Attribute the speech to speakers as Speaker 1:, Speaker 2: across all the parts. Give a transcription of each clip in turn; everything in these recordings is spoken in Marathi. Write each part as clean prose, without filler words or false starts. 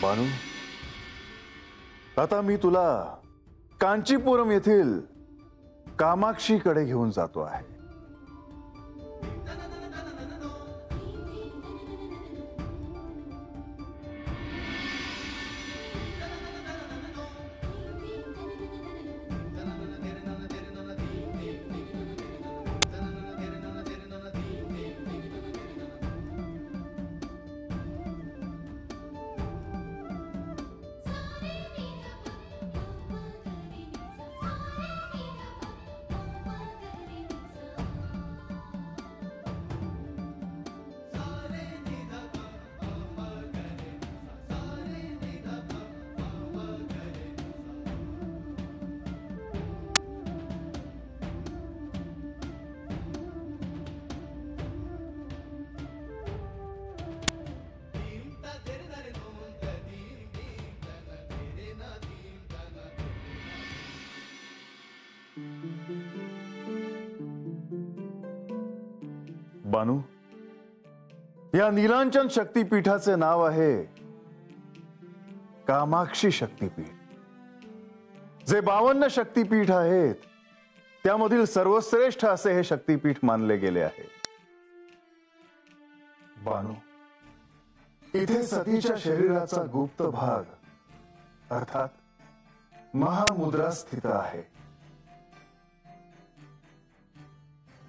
Speaker 1: बानू, आता मी तुला कांचीपुरम येथील कामाक्षीकडे घेऊन जातो आहे. बानू, या नीलांचन शक्तीपीठाचे नाव आहे कामाक्षी शक्तीपीठ. जे 52 शक्तीपीठ आहेत त्यामधील सर्वश्रेष्ठ असे हे शक्तीपीठ मानले गेले आहे. बानू, इथे सतीच्या शरीराचा गुप्त भाग अर्थात महामुद्रा स्थित आहे.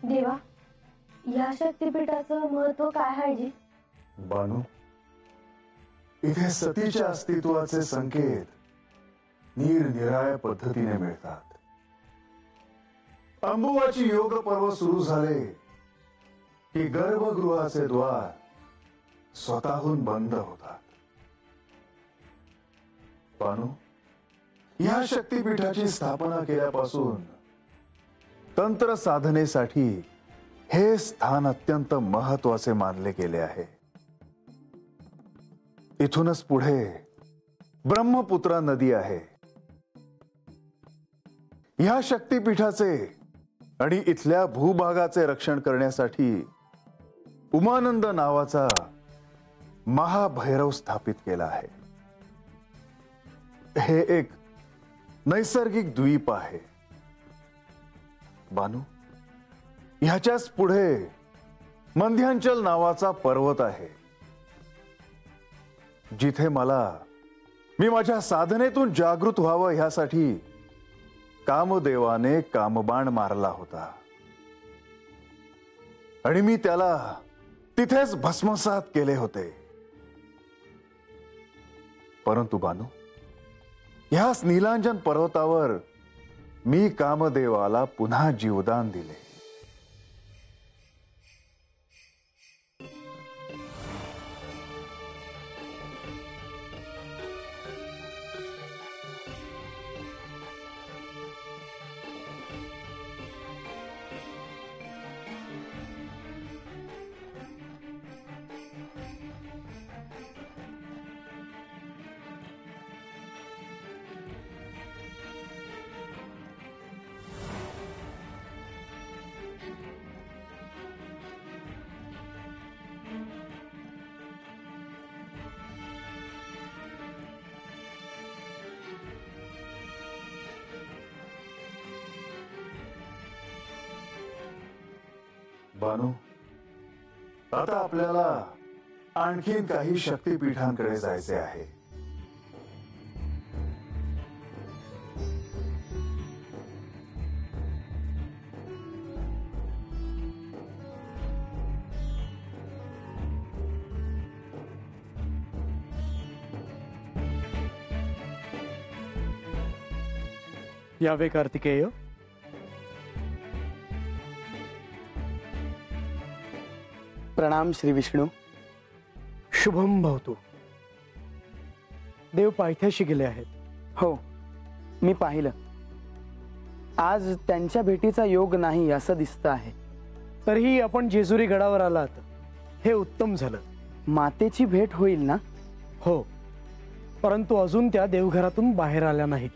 Speaker 2: देवा, या शक्तीपीठाचं महत्व काय आहे जी?
Speaker 1: बानू, इथे सतीच्या अस्तित्वाचे संकेत निरनिराळ्या पद्धतीने मिळतात. अंबुवाची योग पर्व सुरू झाले की गर्भगृहाचे द्वार स्वतःहून बंद होतात. बानू, या शक्तीपीठाची स्थापना केल्यापासून तंत्र साधनेसाठी हे स्थान अत्यंत महत्वाचे मानले गेले आहे. इथूनच पुढे ब्रह्मपुत्रा नदी आहे. या शक्तीपीठाचे आणि इथल्या भूभागाचे रक्षण करण्यासाठी उमानंद नावाचा महाभैरव स्थापित केला आहे. हे एक नैसर्गिक द्वीप आहे. बानू, ह्याच्याच पुढे मंध्यांचल नावाचा पर्वत आहे, जिथे मी माझ्या साधनेतून जागृत व्हावं ह्यासाठी कामदेवाने कामबाण मारला होता आणि मी त्याला तिथेच भस्मसात केले होते. परंतु बानू, ह्याच नीलांजन पर्वतावर मी कामदेवाला पुन्हा जीवदान दिले. बानू, आता आपल्याला आणखीन काही शक्तीपीठांकडे जायचे आहे.
Speaker 3: यावे कार्तिकेय.
Speaker 4: प्रणाम श्री विष्णू.
Speaker 3: शुभम भवतु. देव पायथ्याशी गेले आहेत.
Speaker 4: हो, मी पाहिलं. आज त्यांच्या भेटीचा योग नाही असं दिसतं आहे.
Speaker 3: तरीही आपण जेजुरी गडावर आलात हे उत्तम झालं.
Speaker 4: मातेची भेट होईल ना?
Speaker 3: हो, परंतु अजून त्या देवघरातून बाहेर आल्या नाहीत.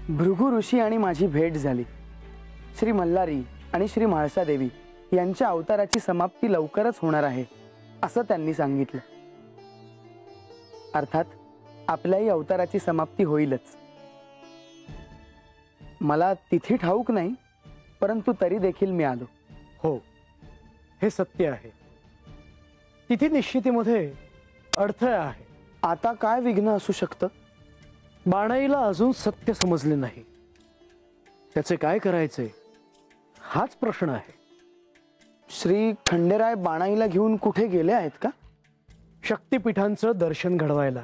Speaker 4: भृगु ऋषी आणि माझी भेट झाली. श्री मल्हारी आणि श्री म्हाळसा देवी यांच्या अवताराची समाप्ती लवकरच होणार आहे. असं त्यांनी सांगितलं. अर्थात आपल्याही अवताराची समाप्ती होईलच. मला तिथी ठाऊक नाही, परंतु तरी देखील मी आलो.
Speaker 3: हो, हे सत्य आहे. तिथी निश्चितीमध्ये अडथळा आहे.
Speaker 4: आता काय विघ्न असू शकतं?
Speaker 3: बाणाईला अजून सत्य समजले नाही. त्याचे काय करायचे हाच प्रश्न आहे.
Speaker 4: श्री खंडेराय बाणाईला घेऊन कुठे गेले आहेत का?
Speaker 3: शक्तिपीठांचं दर्शन घडवायला.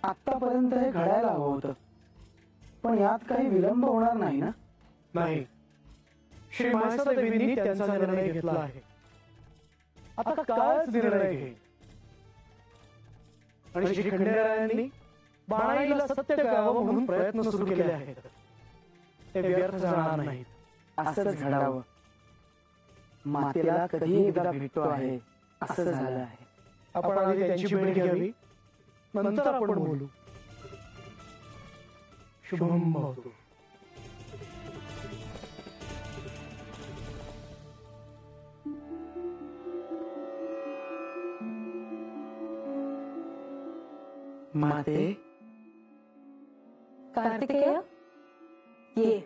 Speaker 4: आतापर्यंत हे घडायला हवं होतं, पण यात काही विलंब होणार नाही ना?
Speaker 3: नाही, श्री माहेश्वरदेवींनी त्यांचा निर्णय घेतला आहे. आता कायच निर्णय घे. आणि श्री खंडेरायांनी बाणाईला सत्य कळावं म्हणून प्रयत्न सुरू केले आहेत. ते व्यर्थ जाणार नाहीत.
Speaker 4: असंच घडावं. मातेला कधी एकदा भेटतो आहे असं झालं आहे.
Speaker 3: आपण आधी त्यांची भेट घ्यावी, नंतर आपण बोलू. शुभम भवतु.
Speaker 4: माते,
Speaker 2: कार्तिकेय, ये.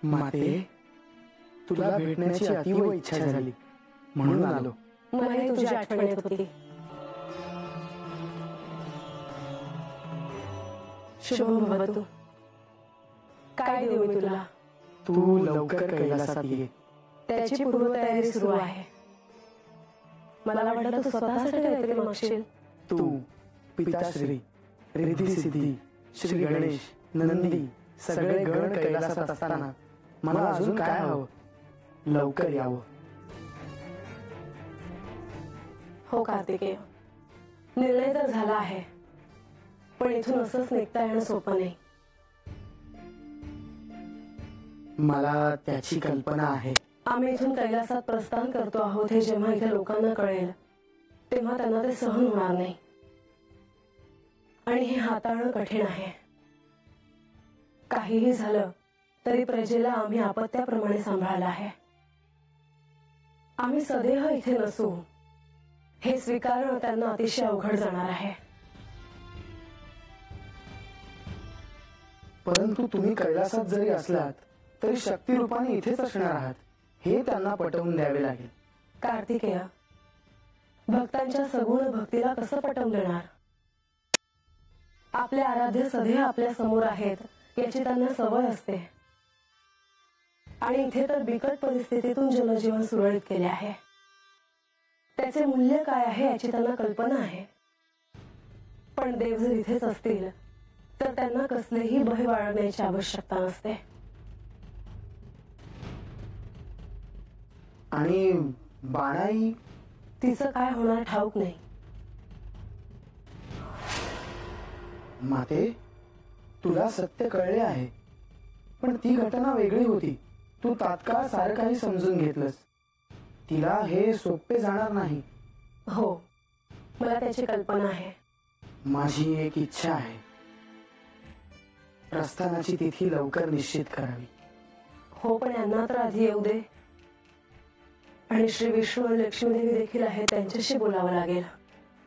Speaker 4: माते, तुला भेटण्याची अतीव इच्छा झाली म्हणून आलो.
Speaker 2: मलाही तुझी आठवण येत होती. शुभम भवतु. काय देऊ मी तुला?
Speaker 4: तू लवकर कैलासात ये.
Speaker 2: त्याची पूर्वतयारी सुरू आहे. मला वाटलं तू स्वतःसाठी काहीतरी मागशील.
Speaker 4: तू, पिताश्री, रिद्धी सिद्धी, श्री गणेश, नंदी सगळे गण कैलासात असताना मला अजून काय हवं? लवकर यावं.
Speaker 2: हो कार्तिकेय, निर्णय तर झाला आहे, पण इथून असंच निघता येणं सोपं नाही.
Speaker 4: मला त्याची कल्पना आहे.
Speaker 2: आम्ही इथून कैलासात प्रस्थान करतो आहोत हे जेव्हा इथे लोकांना कळेल तेव्हा त्यांना ते सहन होणार नाही, आणि हे हाताळणं कठीण आहे. काहीही झालं तरी प्रजेला आम्ही आपत्याप्रमाणे सांभाळलं आहे. आम्ही सदैव इथे नसू हे स्वीकारणं त्यांना अतिशय अवघड जाणार आहे.
Speaker 4: परंतु तुम्ही कैलासात जरी असलात तरी शक्ती रूपाने इथेच असणार आहात हे त्यांना पटवून द्यावे लागेल.
Speaker 2: कार्तिकेय, भक्तांच्या सगुण भक्तीला कसं पटवून देणार? आपले आराध्य सदैव आपल्या समोर आहेत याची त्यांना सवय असते, आणि इथे तर बिकट परिस्थितीतून जनजीवन सुरळीत केले आहे. त्याचे मूल्य काय आहे याची त्यांना कल्पना आहे. पण देव जर इथेच असतील तर त्यांना कसलेही भय बाळगण्याची आवश्यकता नसते.
Speaker 4: आणि बाणाई,
Speaker 2: तिचं काय होणार ठाऊक नाही.
Speaker 4: माते, तुला सत्य कळले आहे, पण ती घटना वेगळी होती. तू तात्काळ सारं काही समजून घेतलंस. तिला हे सोपे जाणार नाही.
Speaker 2: हो, मला त्याची कल्पना आहे.
Speaker 4: माझी एक इच्छा आहे, प्रस्थानाची तिथी लवकर निश्चित करावी.
Speaker 2: हो, पण यांना तर आधी येऊ दे. आणि श्री विष्णू आणि लक्ष्मीदेवी देखील आहेत, त्यांच्याशी बोलावं लागेल.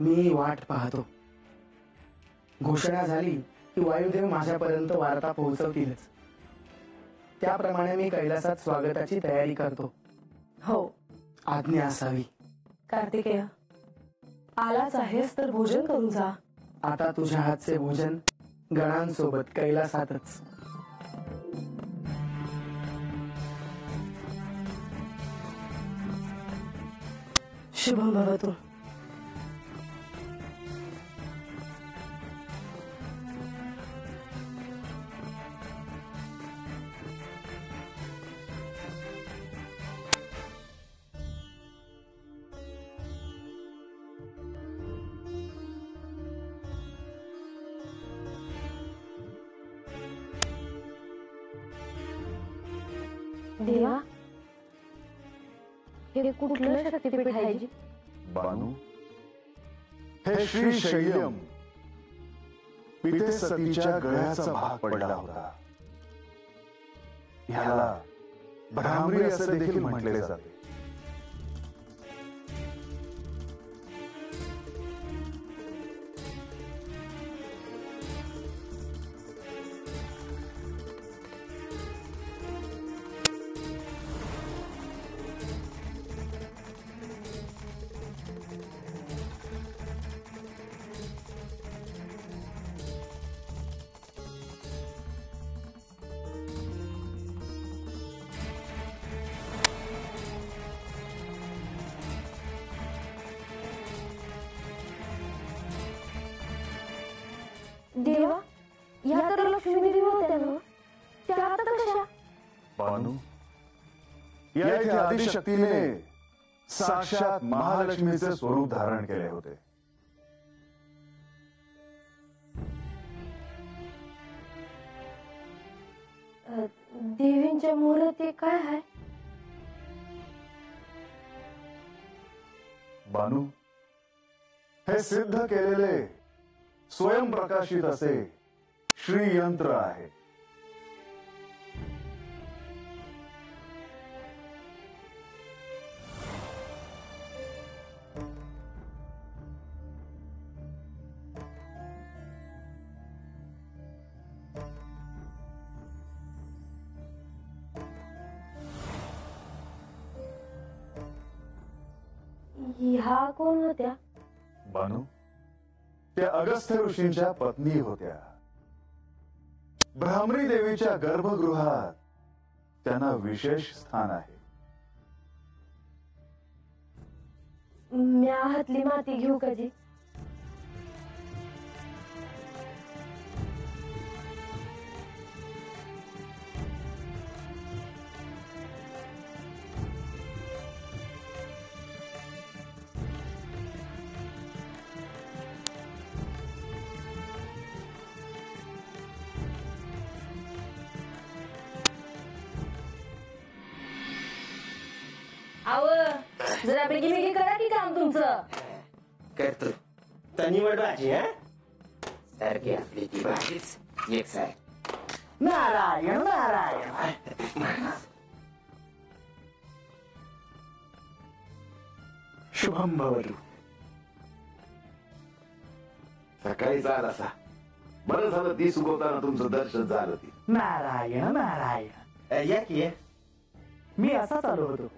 Speaker 4: मी वाट पाहतो. घोषणा झाली की वायुदेव माझ्यापर्यंत वार्ता पोहोचवतीलच. त्याप्रमाणे मी कैलासात स्वागताची तयारी करतो.
Speaker 2: हो,
Speaker 4: आज्ञा असावी.
Speaker 2: कार्तिकेय, आलाच आहेस तर भोजन करून जा.
Speaker 4: आता तुझ्या हातचे भोजन गणांसोबत कैलासातच.
Speaker 2: शुभम भवतु. देवा, हे कुठलं शक्तीपीठ आहे जी?
Speaker 1: बानू, हे श्री शैल्यम पिते सतीच्या गळ्याचा भाग पडला होता. ह्याला भ्रामरी असे देखील म्हटले जाते.
Speaker 2: देवा, या तर लक्ष्मी देवी होत्या ना? त्या आता कशा?
Speaker 1: बानू, या इथे आदिशक्तीने साक्षात महालक्ष्मीचे स्वरूप धारण केले होते.
Speaker 2: देवींच्या मूर्ती काय आहे?
Speaker 1: बानू, हे सिद्ध केलेले स्वयंप्रकाशित असे श्रीयंत्र आहे.
Speaker 2: ह्या कोण होत्या?
Speaker 1: बानू, त्या अगस्त्य ऋषींच्या पत्नी होत्या. भ्रामरी देवीच्या गर्भगृहात त्यांना विशेष स्थान आहे.
Speaker 2: म्या हातली माती घेऊ का जी? आव, जरा बेगी करा की काम तुमचं.
Speaker 5: करतो तनिवड भाजी हा सारखी आपली ती भाजीच एक साय.
Speaker 4: नारायण नारायण. शुभम भवतु.
Speaker 6: सकाळी झाला असा बरं झालं ती सुगवताना तुमचं दर्शन झालं. ती
Speaker 4: नारायण नारायण.
Speaker 5: या की
Speaker 3: मी असाच आलो होतो.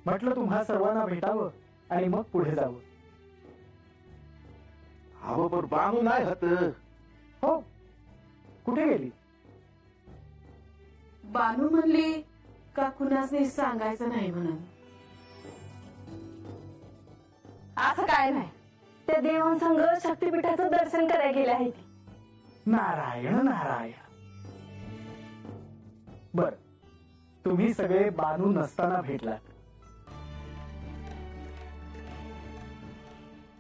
Speaker 3: म्हटलं तुम्हा सर्वांना भेटावं आणि मग पुढे जावं.
Speaker 6: अहो पण बानू नाही हत.
Speaker 3: हो, कुठे गेली?
Speaker 2: बानू म्हणली का कुणाच सांगायचं नाही म्हणून. असं काय नाही, त्या देवांसंग शक्तीपीठाचं दर्शन करायला गेले आहे.
Speaker 3: नारायण नारायण. बर, तुम्ही सगळे बानू नसताना भेटलात.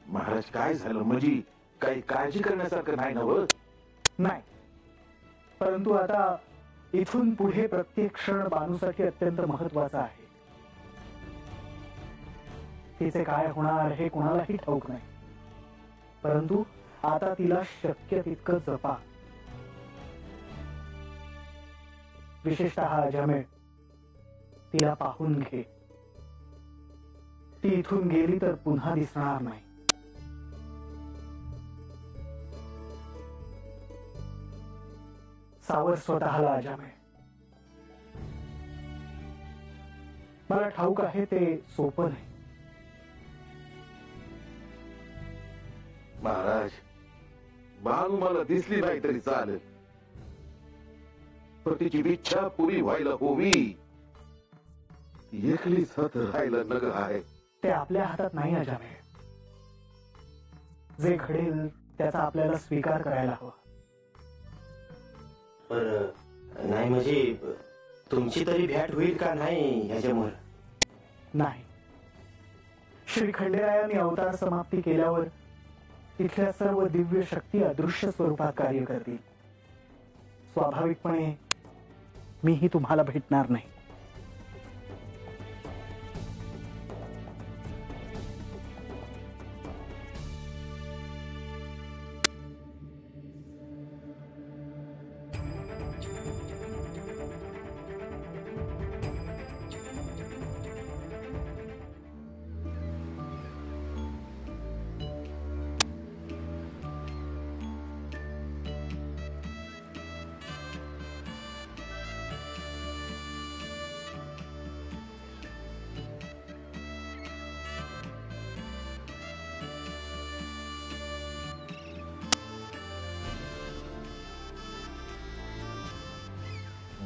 Speaker 6: महाराज काय झालं म्हणजे काही काळजी करण्यासारखं नाही नव.
Speaker 3: नाही, परंतु आता इथून पुढे प्रत्येक क्षण बानूसाठी अत्यंत महत्वाचा आहे. तिचे काय होणार हे कोणालाही ठाऊक नाही, परंतु आता तिला शक्य तितकं जपा. विशेषतः अजमेळ तिला पाहून घे. ती इथून गेली तर पुन्हा दिसणार नाही. सावर स्वतःला अजमेळ. मला ठाऊक आहे ते सोपं नाही.
Speaker 6: महाराज बानू मला दिसली नाही तरी चालेल, पण तिची इच्छा पुरी व्हायला हवी. एकलीच हत राहायला नग आहे.
Speaker 3: ते आपल्या हातात नाही अजमेळ. जे घडेल त्याचा आपल्याला स्वीकार करायला हवा.
Speaker 5: बर नाही म्हणजे तुमची तरी भेट होईल का नाही ह्याच्यामुळे?
Speaker 3: नाही. श्री खंडेरायांनी अवतार समाप्ती केल्यावर इथल्या सर्व दिव्य शक्ती अदृश्य स्वरूपात कार्य करतील. स्वाभाविकपणे मीही तुम्हाला भेटणार नाही.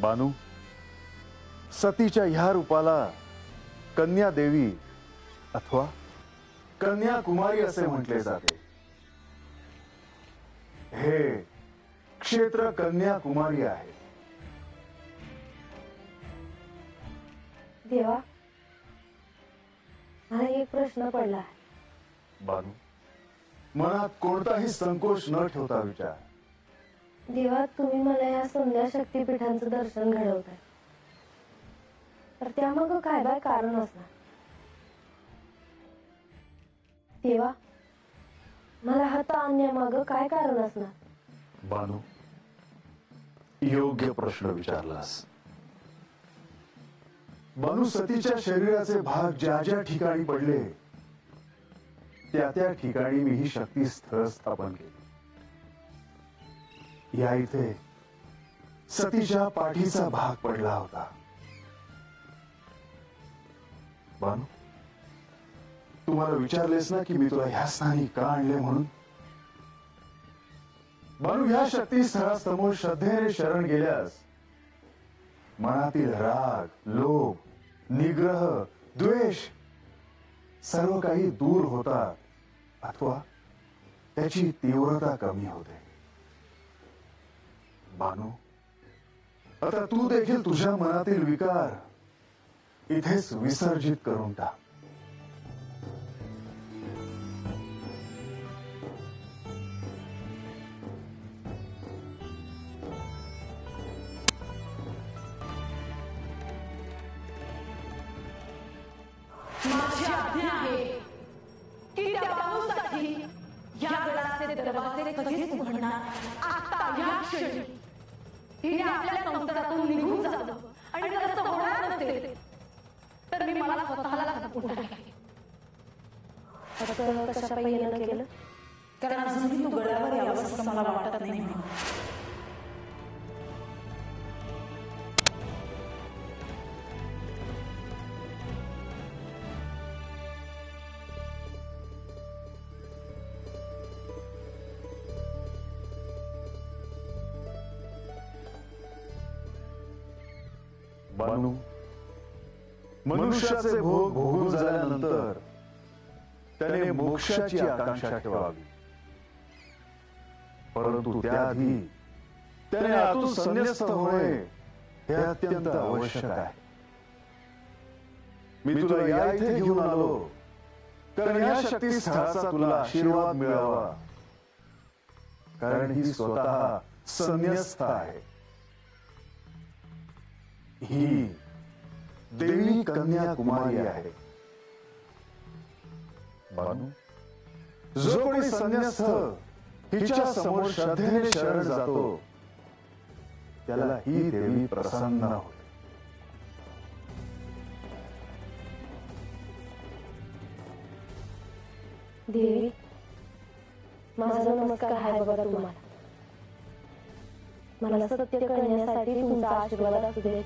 Speaker 1: बानू, सतीच्या ह्या रूपाला कन्या देवी अथवा कन्याकुमारी असे म्हटले जाते. हे क्षेत्र कन्याकुमारी आहे.
Speaker 2: देवा, मला एक प्रश्न पडला आहे.
Speaker 1: बानू, मनात कोणताही संकोच न ठेवता विचार.
Speaker 2: देवा, तुम्ही मला या संध्या शक्तीपीठांचं दर्शन घडवताय, तर त्यामागं काय बाय कारण असणार. देवा, मला हात आणण्यामागं काय कारण असणार.
Speaker 1: बानू, योग्य प्रश्न विचारलास. बानू, सतीच्या शरीराचे भाग ज्या ज्या ठिकाणी पडले त्या त्या ठिकाणी मी ही शक्ती स्थळ स्थापन केली. या इथे सतीच्या पाठीचा भाग पडला होता. बानू, तुम्हाला विचारलेस ना की मी तुला ह्या स्थानी का आणले म्हणून. बानू, ह्या शक्ती स्थळासमोर श्रद्धेने शरण गेल्यास मनातील राग, लोभ, निग्रह, द्वेष सर्व काही दूर होतात अथवा त्याची तीव्रता कमी होते. बानू, आता तू देखील तुझ्या मनातील विकार इथेच विसर्जित करून टाक.
Speaker 7: माझी आज्ञा आहे की त्या बाबूसाठी या गडाचे दरवाजे कधीच उघडणार. आता या क्षणी तिने आपल्या संसारातून निघून जावं आणि जर असं होणार नसेल तर मी मला स्वतःला खतपून टाकेन.
Speaker 2: असं कशा पायीनं केलं?
Speaker 7: कारण अजूनही तू गडावर यावंस असं मला वाटत नाही म्हणून.
Speaker 1: बानू, मनुष्याचे भोग भोगून झाल्यानंतर त्याने मोक्षाची आकांक्षा ठेवावी, परंतु त्याआधी त्याने आतून संन्यस्त होणे हे अत्यंत आवश्यक आहे. मी तुला या इथे घेऊन आलो कारण या शक्ती स्थळाचा तुला आशीर्वाद मिळावा, कारण ही स्वतः संन्यस्त आहे. ही देवी कन्याकुमारी आहे. बानू, जो कोणी संन्यस्त हिच्या समोर श्रद्धेने शरण जातो त्याला ही देवी प्रसन्न होते.
Speaker 2: देवी, माझा नमस्कार आहे बघा तुम्हाला. मला सत्य करण्यासाठी तुमचा आशीर्वाद असू दे.